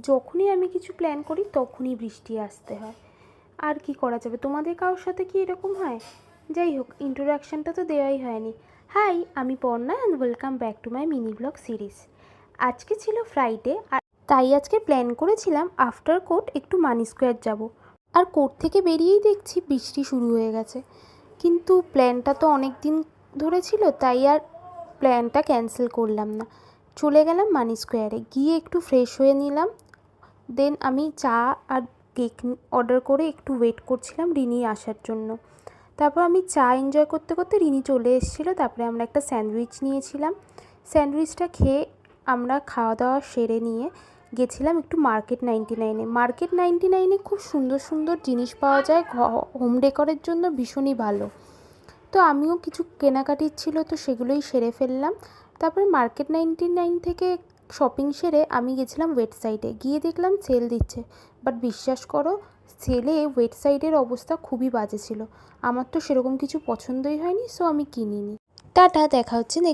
যখনই আমি কিছু প্ল্যান করি তখনই বৃষ্টি আসতে হয়। আর কি করা যাবে, তোমাদের কারোর সাথে কি এরকম হয়? যাই হোক, ইন্ট্রোডাকশানটা তো দেওয়াই হয়নি। হাই, আমি Parna and welcome back to my mini blog series. আজকে ছিল ফ্রাইডে, আর তাই আজকে প্ল্যান করেছিলাম আফটার কোর্ট একটু মানি স্কোয়ার যাব। আর কোর্ট থেকে বেরিয়েই দেখছি বৃষ্টি শুরু হয়ে গেছে। কিন্তু প্ল্যানটা তো অনেক দিন ধরে ছিল, তাই আর প্ল্যানটা ক্যান্সেল করলাম না। চলে গেলাম মানি স্কোয়ারে, গিয়ে একটু ফ্রেশ হয়ে নিলাম। দেন আমি চা আর কেক অর্ডার করে একটু ওয়েট করছিলাম রিনি আসার জন্য। তারপর আমি চা এনজয় করতে করতে রিনি চলে এসেছিলো। তারপরে আমরা একটা স্যান্ডউইচ নিয়েছিলাম। স্যান্ডউইচটা খেয়ে আমরা খাওয়া দাওয়া সেরে নিয়ে গেছিলাম একটু মার্কেট 99-এ। মার্কেট 99-এ খুব সুন্দর সুন্দর জিনিস পাওয়া যায়, হোম ডেকোরের জন্য ভীষণই ভালো। তো আমিও কিছু কেনাকাটির ছিল, তো সেগুলোই সেরে ফেললাম। তারপরে মার্কেট 99 থেকে শপিং সেরে আমি গেছিলাম ওয়েবসাইটে, গিয়ে দেখলাম সেল দিচ্ছে। বাট বিশ্বাস করো, সেলে ওয়েবসাইটের অবস্থা খুবই বাজে ছিল। আমার তো সেরকম কিছু পছন্দই হয়নি, সো আমি কিনিনি। টাটা, দেখা হচ্ছে নেক্সট